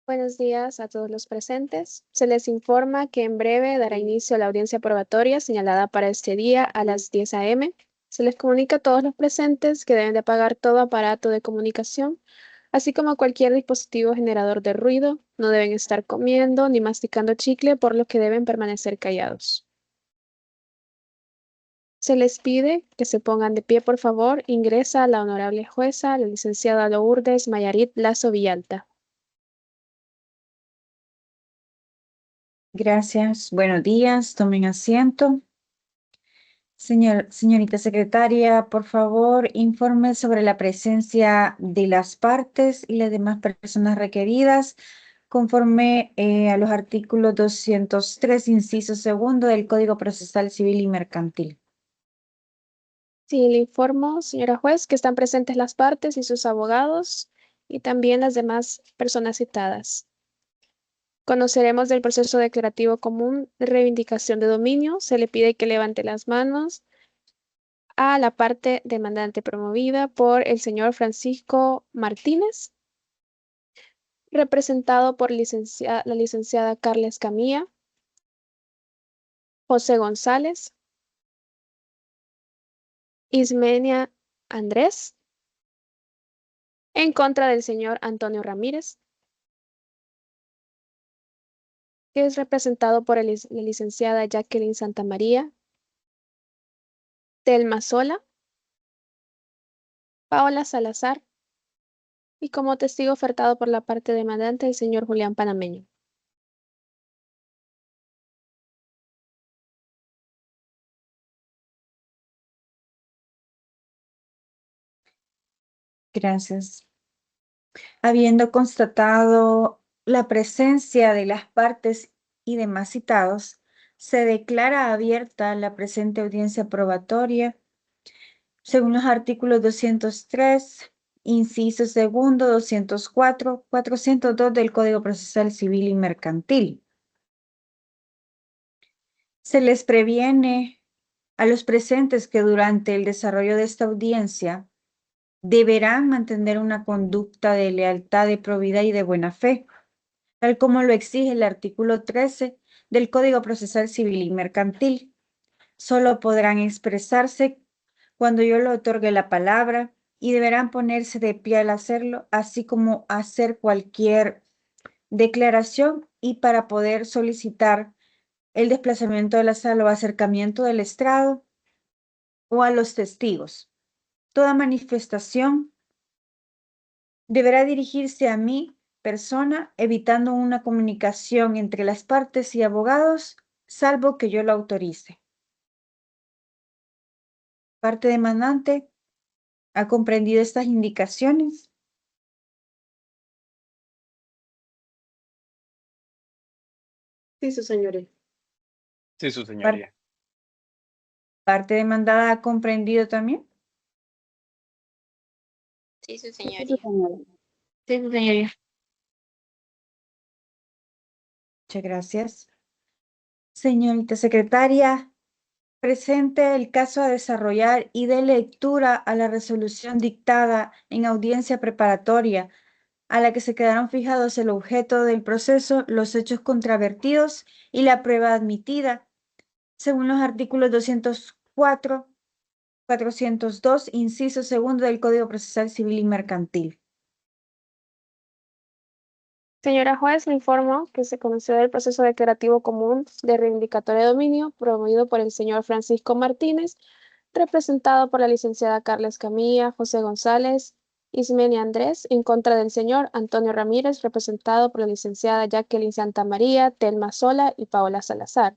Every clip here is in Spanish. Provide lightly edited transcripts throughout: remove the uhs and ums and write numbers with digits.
Buenos días a todos los presentes. Se les informa que en breve dará inicio a la audiencia probatoria señalada para este día a las 10 a.m. Se les comunica a todos los presentes que deben de apagar todo aparato de comunicación, así como cualquier dispositivo generador de ruido. No deben estar comiendo ni masticando chicle, por lo que deben permanecer callados. Se les pide que se pongan de pie, por favor. Ingresa la honorable jueza, la licenciada Lourdes Mayarit Lazo Villalta. Gracias. Buenos días. Tomen asiento. Señorita secretaria, por favor, informe sobre la presencia de las partes y las demás personas requeridas conforme a los artículos 203, inciso segundo del Código Procesal Civil y Mercantil. Sí, le informo, señora juez, que están presentes las partes y sus abogados y también las demás personas citadas. Conoceremos del proceso declarativo común de reivindicación de dominio. Se le pide que levante las manos a la parte demandante promovida por el señor Francisco Martínez, representado por la licenciada Carla Escamilla, José González, Ismenia Andrés, en contra del señor Antonio Ramírez, que es representado por la licenciada Jacqueline Santamaría, Telma Sola, Paola Salazar y como testigo ofertado por la parte demandante el señor Julián Panameño. Gracias. Habiendo constatado la presencia de las partes y demás citados, se declara abierta la presente audiencia probatoria según los artículos 203, inciso segundo, 204, 402 del Código Procesal Civil y Mercantil. Se les previene a los presentes que durante el desarrollo de esta audiencia deberán mantener una conducta de lealtad, de probidad y de buena fe, tal como lo exige el artículo 13 del Código Procesal Civil y Mercantil. Solo podrán expresarse cuando yo le otorgue la palabra y deberán ponerse de pie al hacerlo, así como hacer cualquier declaración y para poder solicitar el desplazamiento de la sala o acercamiento del estrado o a los testigos. Toda manifestación deberá dirigirse a mi persona, evitando una comunicación entre las partes y abogados, salvo que yo lo autorice. Parte demandante, ¿ha comprendido estas indicaciones? Sí, su señoría. Sí, su señoría. ¿Parte demandada ha comprendido también? Sí, su Sí, señoría. su señoría. Sí, su señoría. Muchas gracias. Señorita secretaria, presente el caso a desarrollar y dé lectura a la resolución dictada en audiencia preparatoria, a la que se quedaron fijados el objeto del proceso, los hechos controvertidos y la prueba admitida, según los artículos 204, 402, inciso segundo del Código Procesal Civil y Mercantil. Señora juez, le informo que se conoció del proceso declarativo común de reivindicatoria de dominio promovido por el señor Francisco Martínez, representado por la licenciada Carla Escamilla, José González, Ismenia Andrés, en contra del señor Antonio Ramírez, representado por la licenciada Jacqueline Santamaría, Telma Sola y Paola Salazar.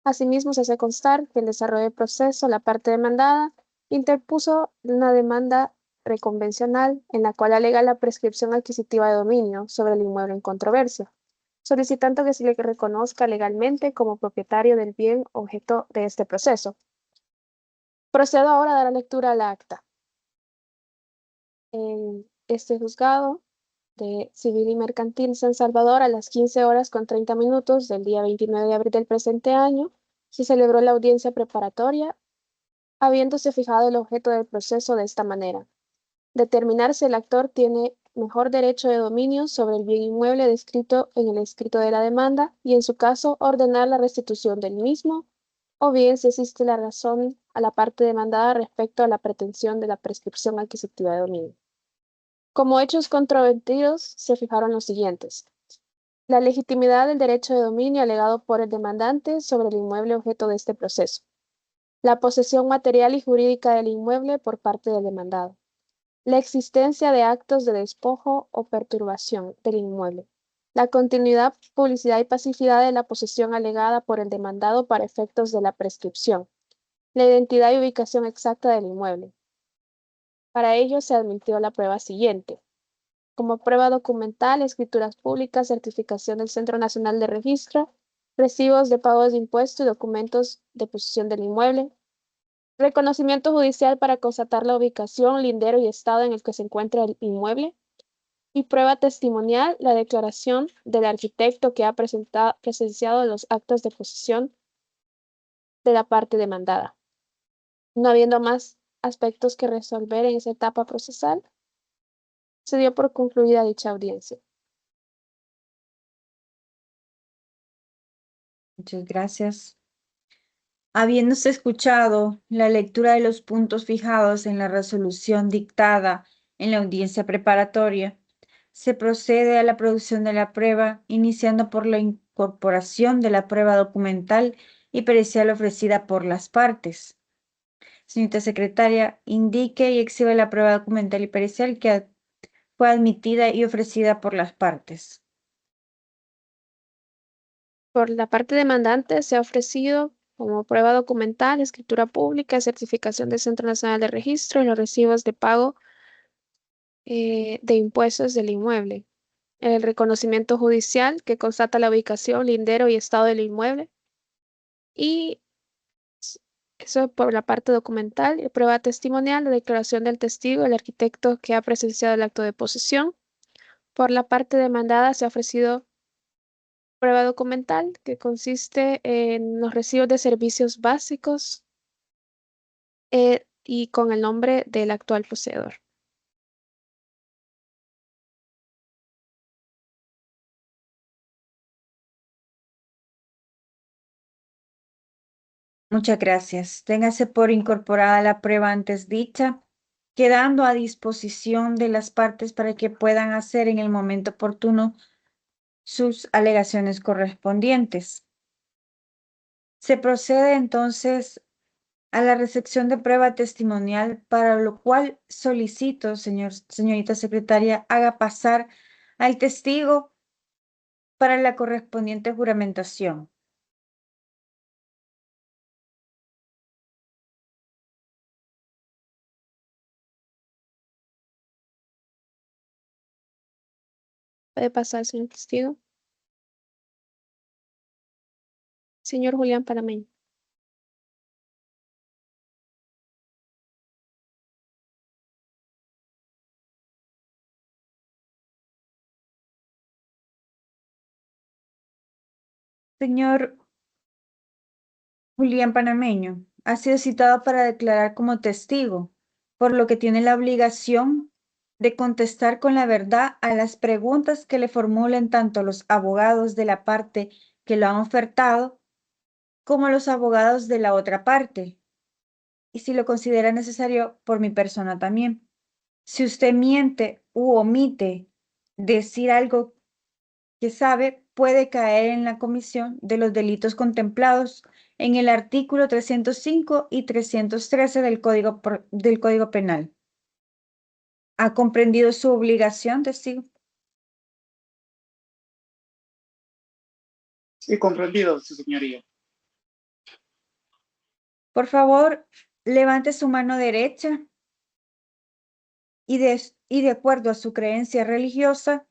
Asimismo, se hace constar que en desarrollo del proceso, la parte demandada interpuso una demanda reconvencional en la cual alega la prescripción adquisitiva de dominio sobre el inmueble en controversia, solicitando que se le reconozca legalmente como propietario del bien objeto de este proceso. Procedo ahora a dar lectura al acta. En este juzgado de Civil y Mercantil San Salvador, a las 15:30 del día 29 de abril del presente año, se celebró la audiencia preparatoria, habiéndose fijado el objeto del proceso de esta manera: determinar si el actor tiene mejor derecho de dominio sobre el bien inmueble descrito en el escrito de la demanda y, en su caso, ordenar la restitución del mismo, o bien si existe la razón a la parte demandada respecto a la pretensión de la prescripción adquisitiva de dominio. Como hechos controvertidos se fijaron los siguientes: la legitimidad del derecho de dominio alegado por el demandante sobre el inmueble objeto de este proceso, la posesión material y jurídica del inmueble por parte del demandado, la existencia de actos de despojo o perturbación del inmueble, la continuidad, publicidad y pasividad de la posesión alegada por el demandado para efectos de la prescripción, la identidad y ubicación exacta del inmueble. Para ello se admitió la prueba siguiente: como prueba documental, escrituras públicas, certificación del Centro Nacional de Registro, recibos de pagos de impuestos y documentos de posesión del inmueble, reconocimiento judicial para constatar la ubicación, lindero y estado en el que se encuentra el inmueble, y prueba testimonial, la declaración del arquitecto que ha presenciado los actos de posesión de la parte demandada. No habiendo más aspectos que resolver en esa etapa procesal, se dio por concluida dicha audiencia. Muchas gracias. Habiéndose escuchado la lectura de los puntos fijados en la resolución dictada en la audiencia preparatoria, se procede a la producción de la prueba, iniciando por la incorporación de la prueba documental y pericial ofrecida por las partes. Señorita secretaria, indique y exhiba la prueba documental y pericial que fue admitida y ofrecida por las partes. Por la parte demandante se ha ofrecido como prueba documental, escritura pública, certificación del Centro Nacional de Registro y los recibos de pago de impuestos del inmueble, el reconocimiento judicial que constata la ubicación, lindero y estado del inmueble, y eso por la parte documental. Y prueba testimonial, la declaración del testigo, el arquitecto que ha presenciado el acto de posesión. Por la parte demandada se ha ofrecido prueba documental que consiste en los recibos de servicios básicos y con el nombre del actual poseedor. Muchas gracias. Téngase por incorporada la prueba antes dicha, quedando a disposición de las partes para que puedan hacer en el momento oportuno sus alegaciones correspondientes. Se procede entonces a la recepción de prueba testimonial, para lo cual solicito, señorita secretaria, haga pasar al testigo para la correspondiente juramentación. Puede pasar, señor testigo. Señor Julián Panameño. Señor Julián Panameño ha sido citado para declarar como testigo, por lo que tiene la obligación de contestar con la verdad a las preguntas que le formulen tanto los abogados de la parte que lo han ofertado como los abogados de la otra parte, y si lo considera necesario, por mi persona también. Si usted miente u omite decir algo que sabe, puede caer en la comisión de los delitos contemplados en el artículo 305 y 313 del Código Penal. ¿Ha comprendido su obligación, testigo? Sí, comprendido, su señoría. Por favor, levante su mano derecha y de acuerdo a su creencia religiosa,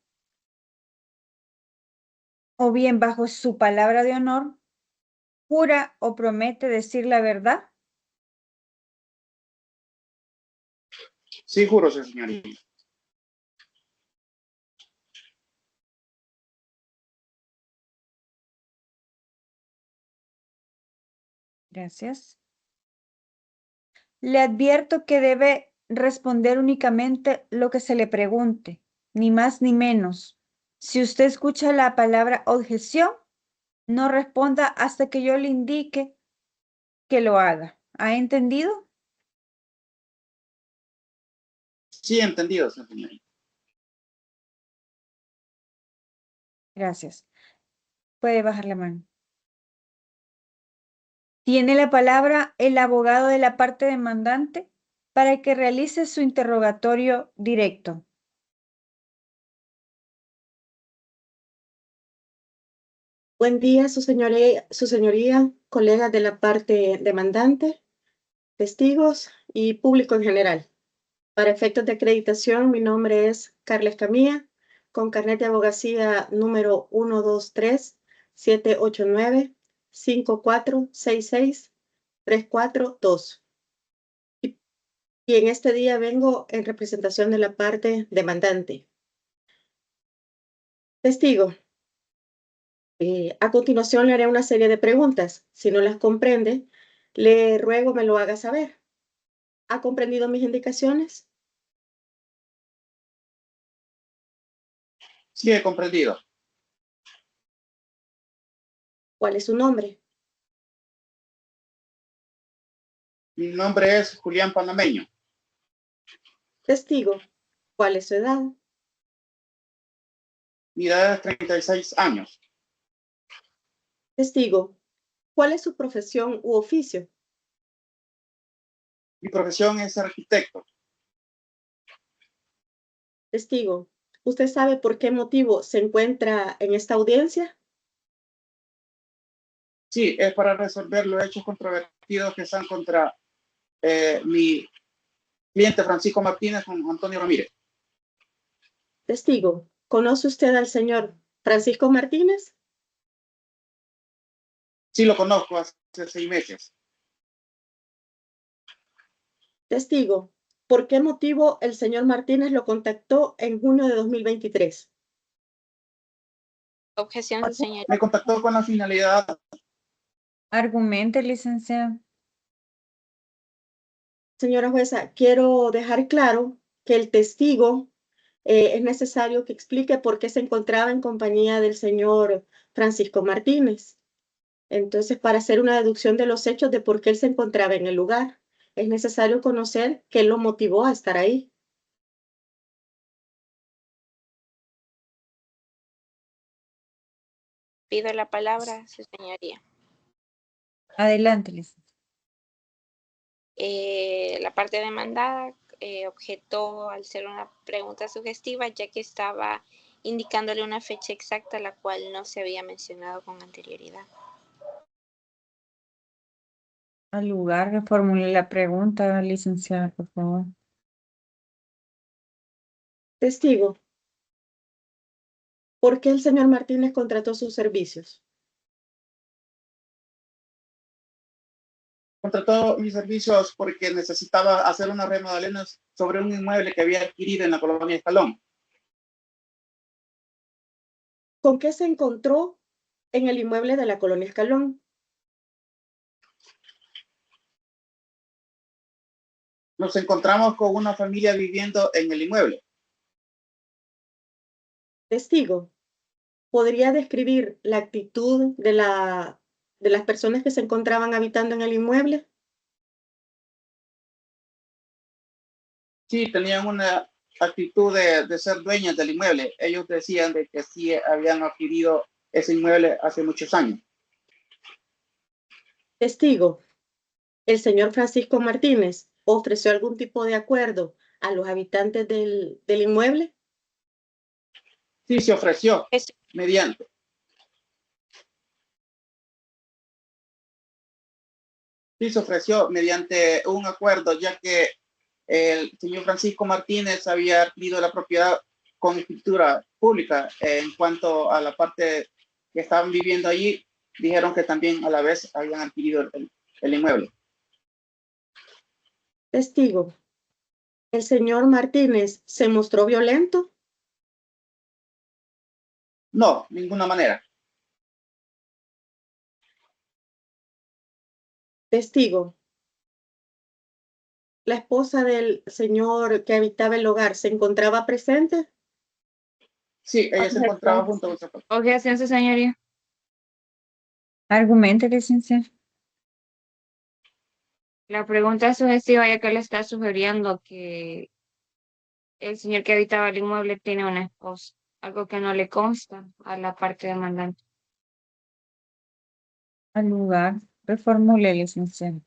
o bien bajo su palabra de honor, jura o promete decir la verdad. Sí, juro, su señoría. Gracias. Le advierto que debe responder únicamente lo que se le pregunte. ni más ni menos. Si usted escucha la palabra objeción, no responda hasta que yo le indique que lo haga. ¿Ha entendido? Sí, entendido, señorita. Gracias. Puede bajar la mano. Tiene la palabra el abogado de la parte demandante para que realice su interrogatorio directo. Buen día, su señoría, colegas de la parte demandante, testigos y público en general. Para efectos de acreditación, mi nombre es Carles Camilla, con carnet de abogacía número 123-789-5466-342. Y en este día vengo en representación de la parte demandante. Testigo. A continuación le haré una serie de preguntas. Si no las comprende, le ruego me lo haga saber. ¿Ha comprendido mis indicaciones? Sí, he comprendido. ¿Cuál es su nombre? Mi nombre es Julián Panameño. Testigo. ¿Cuál es su edad? Mi edad es 36 años. Testigo. ¿Cuál es su profesión u oficio? Mi profesión es arquitecto. Testigo. ¿Usted sabe por qué motivo se encuentra en esta audiencia? Sí, es para resolver los hechos controvertidos que están contra mi cliente Francisco Martínez con Antonio Ramírez. Testigo. ¿Conoce usted al señor Francisco Martínez? Sí, lo conozco hace 6 meses. Testigo. ¿Por qué motivo el señor Martínez lo contactó en junio de 2023? Objeción, señoría. Me contactó con la finalidad. Argumente, licenciado. Señora jueza, quiero dejar claro que el testigo es necesario que explique por qué se encontraba en compañía del señor Francisco Martínez. Entonces, para hacer una deducción de los hechos de por qué él se encontraba en el lugar, es necesario conocer qué lo motivó a estar ahí. Pido la palabra, su señoría. Adelante, licenciado. La parte demandada objetó al ser una pregunta sugestiva, ya que estaba indicándole una fecha exacta, la cual no se había mencionado con anterioridad. Al lugar que formule la pregunta, licenciada, por favor. Testigo, ¿por qué el señor Martínez contrató sus servicios? Contrató mis servicios porque necesitaba hacer unas remodelaciones sobre un inmueble que había adquirido en la colonia Escalón. ¿Con qué se encontró en el inmueble de la colonia Escalón? Nos encontramos con una familia viviendo en el inmueble. Testigo, ¿podría describir la actitud de las personas que se encontraban habitando en el inmueble? Sí, tenían una actitud de ser dueños del inmueble. Ellos decían de que sí habían adquirido ese inmueble hace muchos años. Testigo, ¿el señor Francisco Martínez ofreció algún tipo de acuerdo a los habitantes del inmueble? Sí, se ofreció Es- mediante. Sí, se ofreció mediante un acuerdo, ya que el señor Francisco Martínez había adquirido la propiedad con escritura pública. En cuanto a la parte que estaban viviendo allí, dijeron que también a la vez habían adquirido el inmueble. Testigo, ¿el señor Martínez se mostró violento? No, ninguna manera. Testigo, ¿la esposa del señor que habitaba el hogar se encontraba presente? Sí, ella se encontraba junto a usted. Objeción, su señoría. Argumente, licenciada. La pregunta es sugestiva ya que le está sugiriendo que el señor que habitaba el inmueble tiene una esposa, algo que no le consta a la parte demandante. Al lugar. Reformule, licenciada.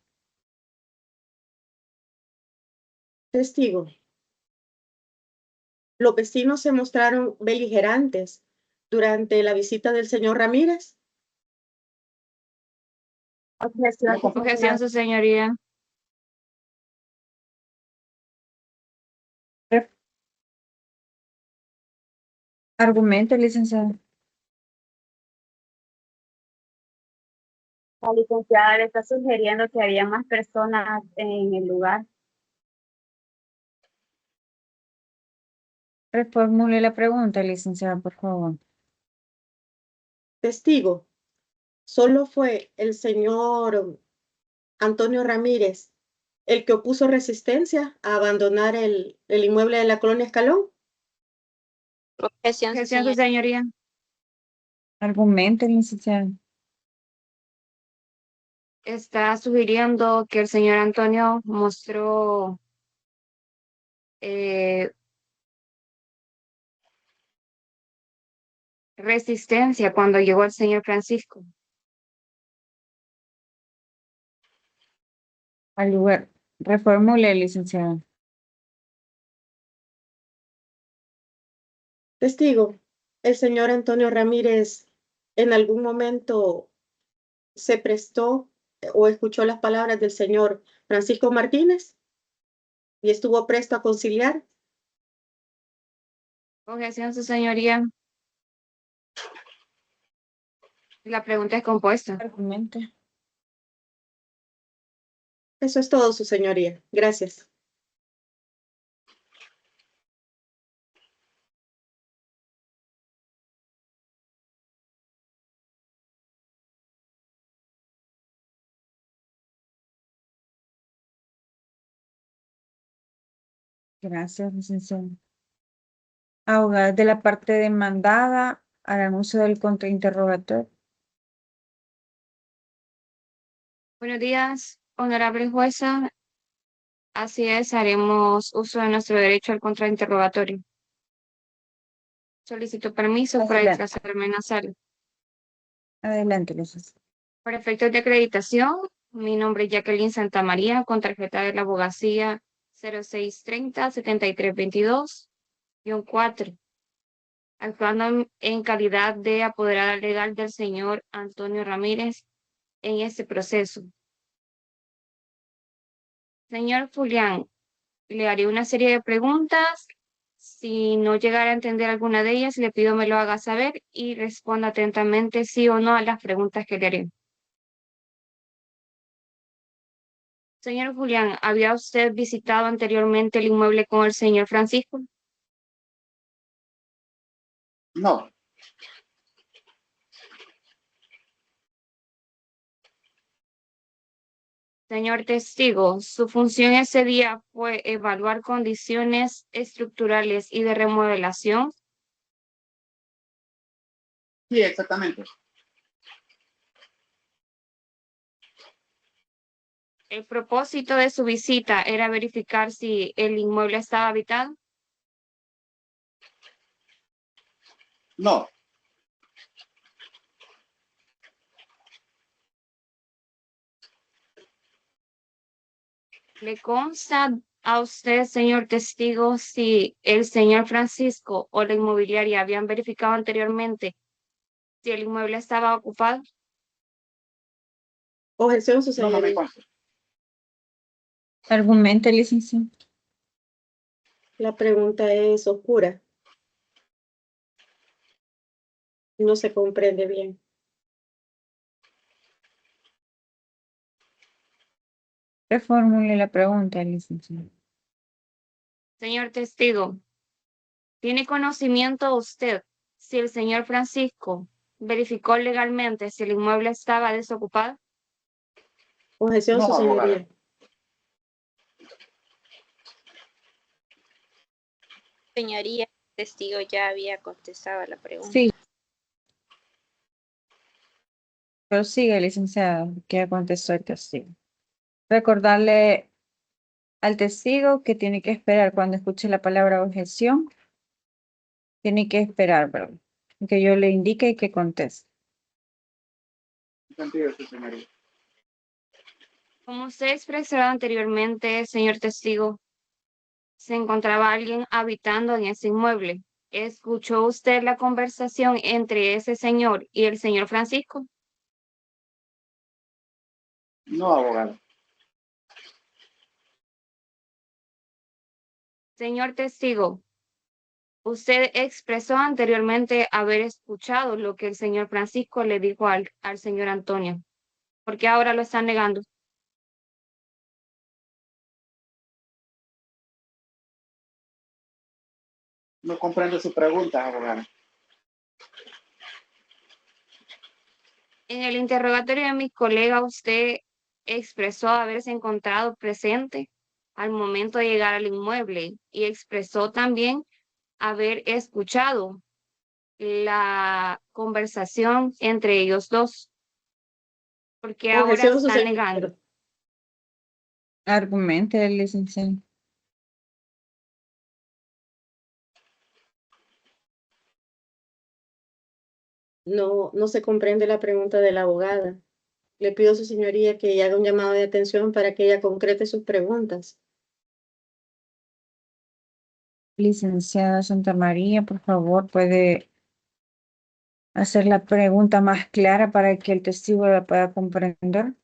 Testigo. Los vecinos se mostraron beligerantes durante la visita del señor Ramírez. Objeción, su señoría. Argumente, licenciada. La licenciada le está sugiriendo que había más personas en el lugar. Reformule la pregunta, licenciada, por favor. Testigo. Solo fue el señor Antonio Ramírez el que opuso resistencia a abandonar el inmueble de la colonia Escalón. Objeción, su señoría. Argumente, licenciada. Está sugiriendo que el señor Antonio mostró resistencia cuando llegó el señor Francisco. Al lugar. Reformule, licenciada. Testigo. El señor Antonio Ramírez en algún momento se prestó o escuchó las palabras del señor Francisco Martínez y estuvo presto a conciliar. Objeción, su señoría. La pregunta es compuesta. Argumente. Eso es todo, su señoría. Gracias. Gracias, licenciada. Abogadas de la parte demandada harán uso del contrainterrogatorio. Buenos días, honorable jueza. Así es, haremos uso de nuestro derecho al contrainterrogatorio. Solicito permiso para Adelante. desplazarme en la sala. Adelante, licenciada. Para efectos de acreditación, mi nombre es Jacqueline Santamaría, con tarjeta de la abogacía 0630-7322-4, actuando en calidad de apoderada legal del señor Antonio Ramírez en este proceso. Señor Julián, le haré una serie de preguntas. Si no llegara a entender alguna de ellas, le pido me lo haga saber y responda atentamente sí o no a las preguntas que le haré. Señor Julián, ¿había usted visitado anteriormente el inmueble con el señor Francisco? No, Señor testigo, su función ese día fue evaluar condiciones estructurales y de remodelación. sí, exactamente. El propósito de su visita era verificar si el inmueble estaba habitado. No, ¿Le consta a usted, señor testigo, si el señor Francisco o la inmobiliaria habían verificado anteriormente si el inmueble estaba ocupado? Objeción, su no me señoría. consta. Argumente, licenciada. La pregunta es oscura. No se comprende bien. Reformule la pregunta, licenciada. Señor testigo, ¿tiene conocimiento usted si el señor Francisco verificó legalmente si el inmueble estaba desocupado? Objeción, No, su abogada. señoría. Señoría, testigo ya había contestado a la pregunta. Sí. Pero sigue, licenciada, que ya contestó el testigo. Recordarle al testigo que tiene que esperar cuando escuche la palabra objeción. Tiene que esperar, ¿verdad? Que yo le indique y que conteste. Sentido, sí, señoría. Como usted expresó anteriormente, señor testigo, se encontraba alguien habitando en ese inmueble. ¿Escuchó usted la conversación entre ese señor y el señor Francisco? No, abogado. Señor testigo, usted expresó anteriormente haber escuchado lo que el señor Francisco le dijo al señor Antonio. ¿Por qué ahora lo está negando? No comprendo su pregunta, abogado. En el interrogatorio de mi colega, usted expresó haberse encontrado presente al momento de llegar al inmueble y expresó también haber escuchado la conversación entre ellos dos, porque ahora Objeción, su está señoría. negando. Argumente, licenciado. No se comprende la pregunta de la abogada. Le pido a su señoría que haga un llamado de atención para que ella concrete sus preguntas. Licenciada Santa María, por favor, puede hacer la pregunta más clara para que el testigo la pueda comprender.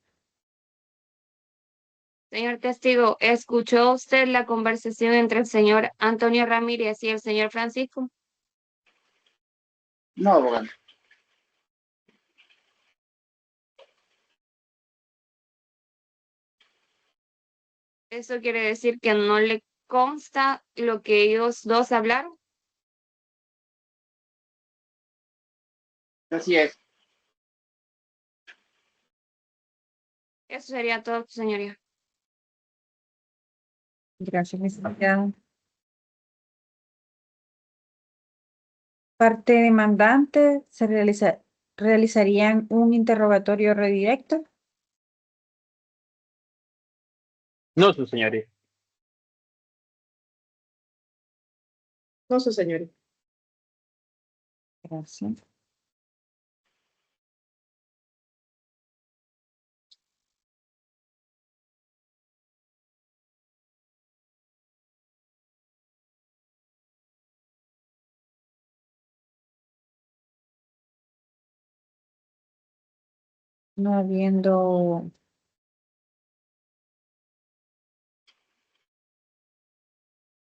Señor testigo, ¿escuchó usted la conversación entre el señor Antonio Ramírez y el señor Francisco? No, abogado. Eso quiere decir que no le consta lo que ellos dos hablaron. Así es. Eso sería todo, señoría. Gracias, licenciada. Parte demandante, se realizarían un interrogatorio redirecto. No, su señoría. No, su señoría. Gracias. No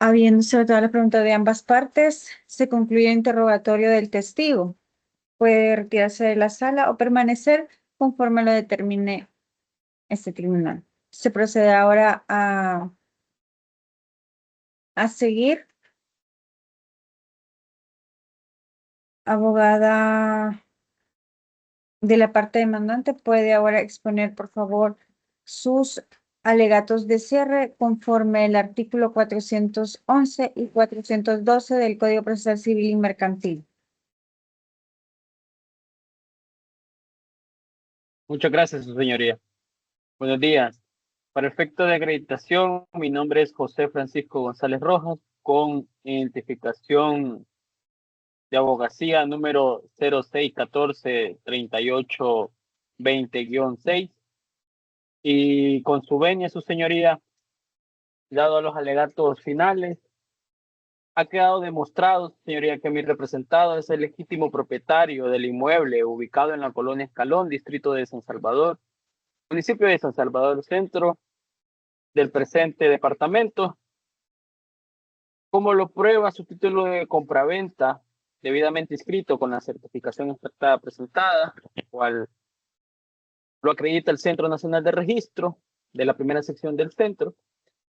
habiéndose todas las preguntas de ambas partes, se concluye el interrogatorio del testigo. Puede retirarse de la sala o permanecer conforme lo determine este tribunal. Se procede ahora a seguir. Abogada de la parte demandante, puede ahora exponer, por favor, sus alegatos de cierre conforme el artículo 411 y 412 del Código Procesal Civil y Mercantil. Muchas gracias, su señoría. Buenos días. Para efecto de acreditación, mi nombre es José Francisco González Rojas, con identificación de abogacía número 06143820-6, y con su venia, su señoría, dado a los alegatos finales, ha quedado demostrado, señoría, que mi representado es el legítimo propietario del inmueble ubicado en la colonia Escalón, distrito de San Salvador, municipio de San Salvador Centro, del presente departamento, como lo prueba su título de compraventa debidamente inscrito con la certificación extractada presentada, cual lo acredita el Centro Nacional de Registro de la primera sección del centro,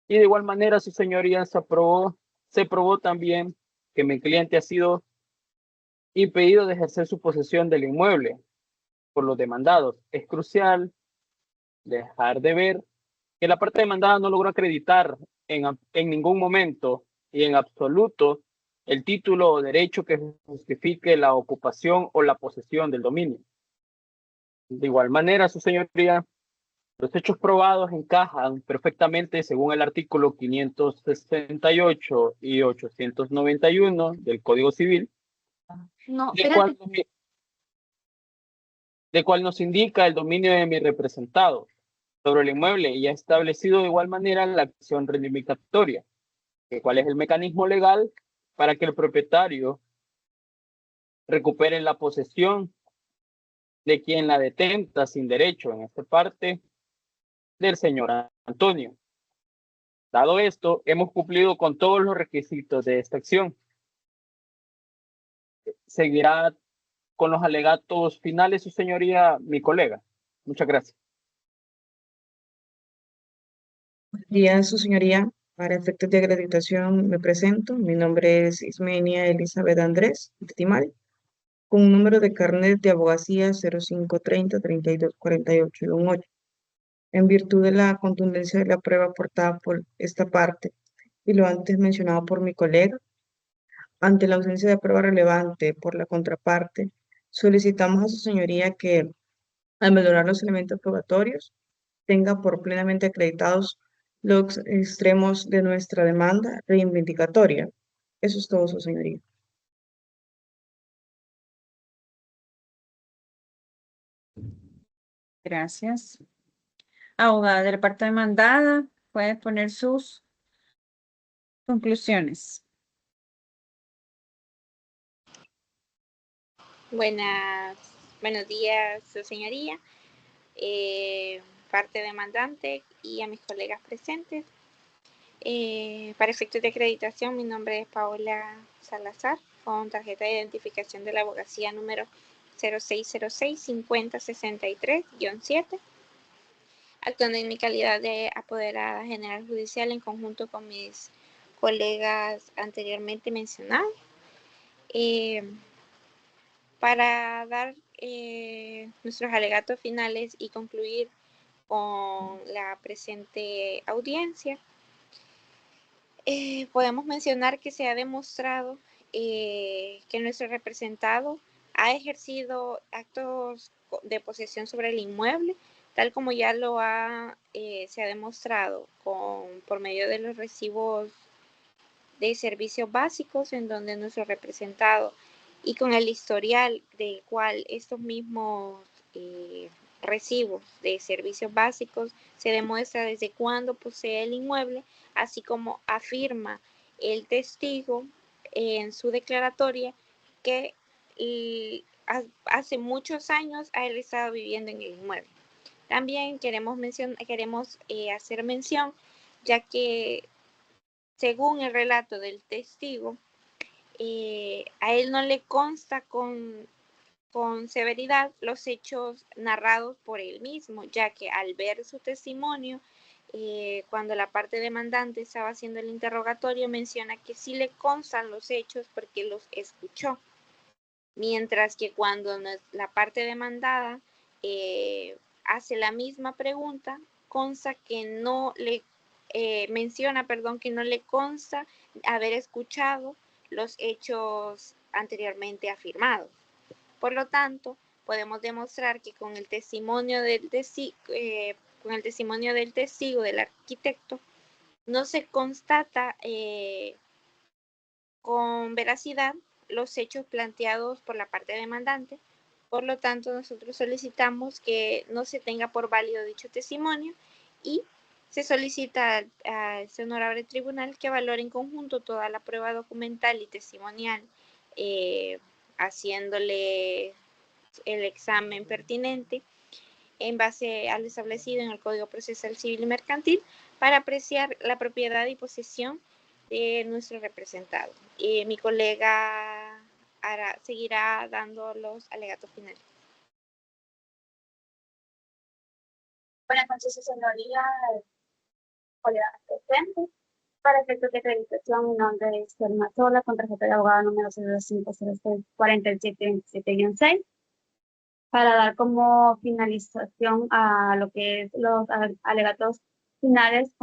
y de igual manera, su señoría, se probó también que mi cliente ha sido impedido de ejercer su posesión del inmueble por los demandados. Es crucial dejar de ver que la parte demandada no logró acreditar en ningún momento y en absoluto el título o derecho que justifique la ocupación o la posesión del dominio. De igual manera, su señoría, los hechos probados encajan perfectamente según el artículo 568 y 891 del Código Civil, No, de espérate. cual nos indica el dominio de mi representado sobre el inmueble y ha establecido de igual manera la acción reivindicatoria, cuál es el mecanismo legal para que el propietario recupere la posesión de quien la detenta sin derecho, en esta parte del señor Antonio. Dado esto, hemos cumplido con todos los requisitos de esta acción. Seguirá con los alegatos finales, su señoría, mi colega. Muchas gracias. Buenos días, su señoría. Para efectos de acreditación me presento. Mi nombre es Ismenia Elizabeth Andrés Timari, con un número de carnet de abogacía 0530-3248-8. En virtud de la contundencia de la prueba aportada por esta parte y lo antes mencionado por mi colega, ante la ausencia de prueba relevante por la contraparte, solicitamos a su señoría que, al valorar los elementos probatorios, tenga por plenamente acreditados los extremos de nuestra demanda reivindicatoria. Eso es todo, su señoría. Gracias. Abogada de la parte demandada, puede poner sus conclusiones. Buenos días, su señoría, parte demandante y a mis colegas presentes. Para efectos de acreditación, mi nombre es Paola Salazar, con tarjeta de identificación de la abogacía número 0606-5063-7, actuando en mi calidad de apoderada general judicial en conjunto con mis colegas anteriormente mencionados. Para dar nuestros alegatos finales y concluir con la presente audiencia, podemos mencionar que se ha demostrado que nuestro representado ha ejercido actos de posesión sobre el inmueble, tal como ya se ha demostrado por medio de los recibos de servicios básicos, en donde nuestro representado y con el historial del cual estos mismos recibos de servicios básicos se demuestra desde cuándo posee el inmueble, así como afirma el testigo en su declaratoria que hace muchos años ha estado viviendo en el inmueble. También queremos hacer mención, ya que según el relato del testigo, a él no le consta con severidad los hechos narrados por él mismo, ya que al ver su testimonio, cuando la parte demandante estaba haciendo el interrogatorio, menciona que sí le constan los hechos porque los escuchó, mientras que cuando la parte demandada hace la misma pregunta, consta que no le menciona, que no le consta haber escuchado los hechos anteriormente afirmados. Por lo tanto, podemos demostrar que con el testimonio del testigo, del arquitecto, no se constata con veracidad los hechos planteados por la parte demandante. Por lo tanto, nosotros solicitamos que no se tenga por válido dicho testimonio y se solicita a este honorable tribunal que valore en conjunto toda la prueba documental y testimonial, haciéndole el examen pertinente en base al establecido en el Código Procesal Civil y Mercantil para apreciar la propiedad y posesión de nuestro representado. Mi colega seguirá dando los alegatos finales. Buenas noches, señoría, colegas presentes. Para efectos de acreditación, mi nombre es Selma Sola, con tarjeta de abogada número 0506-4727-6. Para dar como finalización a lo que es los alegatos finales,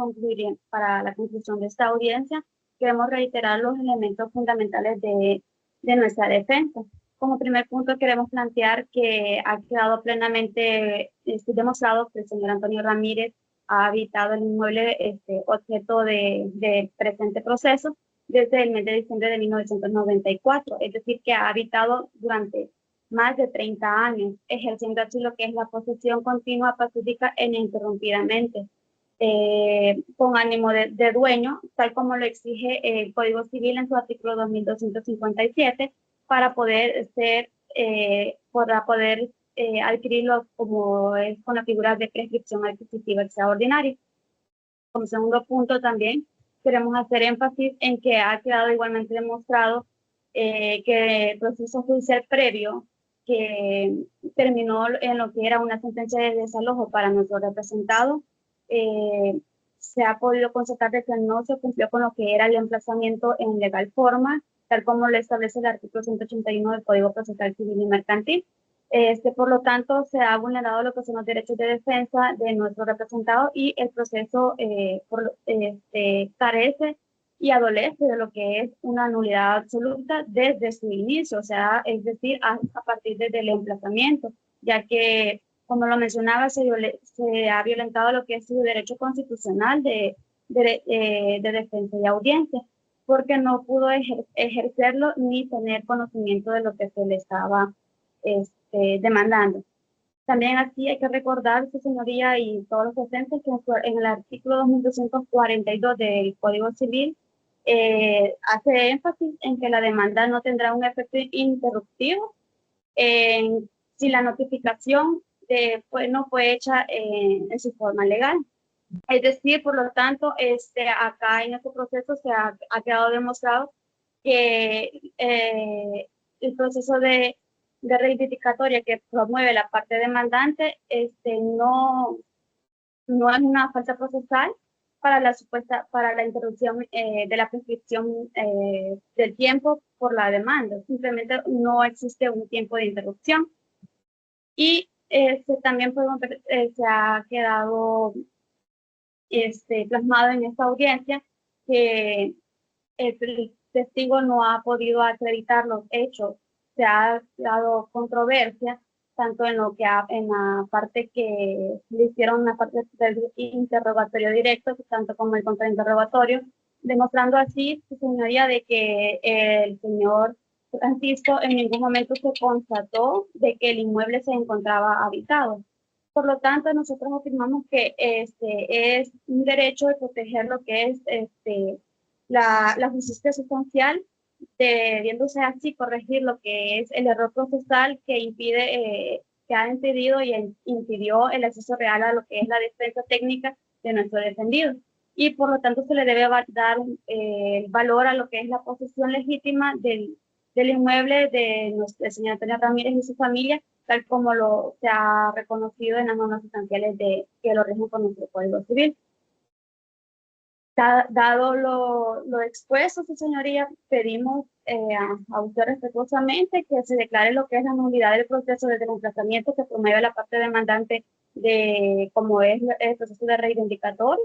para la conclusión de esta audiencia, queremos reiterar los elementos fundamentales de nuestra defensa. Como primer punto, queremos plantear que ha quedado plenamente demostrado que el señor Antonio Ramírez ha habitado el inmueble objeto de presente proceso desde el mes de diciembre de 1994, es decir, que ha habitado durante más de 30 años, ejerciendo así lo que es la posesión continua, pacífica e ininterrumpidamente, con ánimo de dueño, tal como lo exige el Código Civil en su artículo 2257, para poder adquirirlo como es con la figura de prescripción adquisitiva extraordinaria. Como segundo punto también queremos hacer énfasis en que ha quedado igualmente demostrado que el proceso judicial previo que terminó en lo que era una sentencia de desalojo para nuestro representado, se ha podido constatar de que no se cumplió con lo que era el emplazamiento en legal forma, tal como lo establece el artículo 181 del Código Procesal Civil y Mercantil. Por lo tanto, se ha vulnerado lo que son los derechos de defensa de nuestro representado y el proceso carece y adolece de lo que es una nulidad absoluta desde su inicio, o sea, es decir, a partir del emplazamiento, ya que, como lo mencionaba, se ha violentado lo que es su derecho constitucional de defensa y audiencia, porque no pudo ejercerlo ni tener conocimiento de lo que se le estaba demandando. También aquí hay que recordar, su señoría y todos los presentes, que en el artículo 2242 del Código Civil hace énfasis en que la demanda no tendrá un efecto interruptivo si la notificación no fue hecha en su forma legal. Es decir, por lo tanto, acá en este proceso se ha quedado demostrado que el proceso de reivindicatoria que promueve la parte demandante no es una falta procesal para la interrupción de la prescripción del tiempo por la demanda. Simplemente no existe un tiempo de interrupción. Y también se ha quedado plasmado en esta audiencia que el testigo no ha podido acreditar los hechos. Se ha dado controversia tanto en la parte que le hicieron una parte del interrogatorio directo, tanto como el contrainterrogatorio, demostrando así, su señoría, de que el señor Francisco en ningún momento se constató de que el inmueble se encontraba habitado. Por lo tanto, nosotros afirmamos que es un derecho de proteger lo que es la justicia sustancial, debiéndose así corregir lo que es el error procesal que impide, que ha impedido y impidió el acceso real a lo que es la defensa técnica de nuestro defendido. Y por lo tanto se le debe dar valor a lo que es la posesión legítima del inmueble del señor Antonio Ramírez y su familia, tal como se ha reconocido en las normas sustanciales que lo rigen con nuestro Código Civil. Dado lo expuesto, su señoría, pedimos a usted respetuosamente que se declare lo que es la nulidad del proceso de desplazamiento que promueve la parte demandante como es el proceso de reivindicatorio,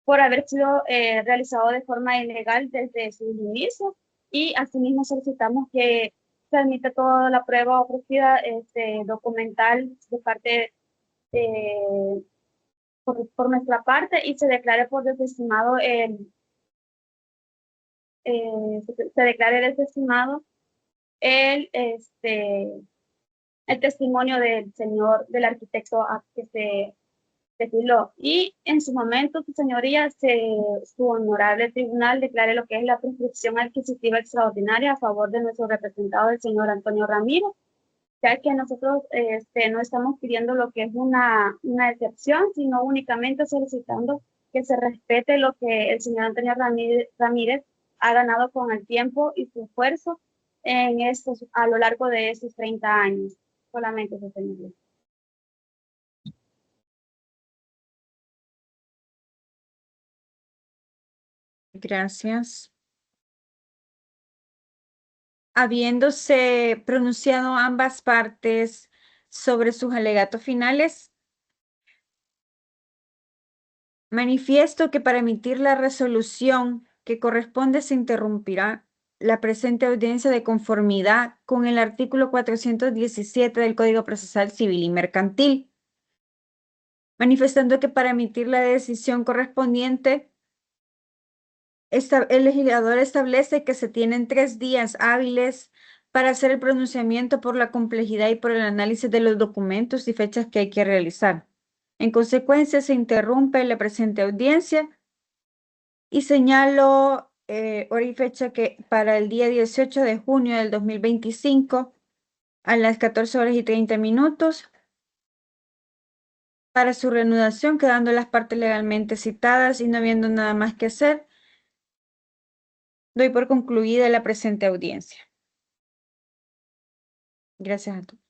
por haber sido realizado de forma ilegal desde sus inicios, y asimismo solicitamos que se admita toda la prueba ofrecida documental de parte por nuestra parte, y se declare por desestimado se declare desestimado el testimonio del arquitecto que se desfiló. Y en su momento, su señoría, su honorable tribunal declare lo que es la prescripción adquisitiva extraordinaria a favor de nuestro representado, el señor Antonio Ramírez, ya que nosotros no estamos pidiendo lo que es una excepción, sino únicamente solicitando que se respete lo que el señor Antonio Ramírez ha ganado con el tiempo y su esfuerzo a lo largo de estos 30 años. Solamente eso, señoría. Gracias. Habiéndose pronunciado ambas partes sobre sus alegatos finales, manifiesto que para emitir la resolución que corresponde se interrumpirá la presente audiencia de conformidad con el artículo 417 del Código Procesal Civil y Mercantil, manifestando que para emitir la decisión correspondiente, el legislador establece que se tienen 3 días hábiles para hacer el pronunciamiento por la complejidad y por el análisis de los documentos y fechas que hay que realizar. En consecuencia, se interrumpe la presente audiencia y señalo hora y fecha que para el día 18 de junio del 2025 a las 14:30 para su reanudación, quedando las partes legalmente citadas y no habiendo nada más que hacer, doy por concluida la presente audiencia. Gracias a todos.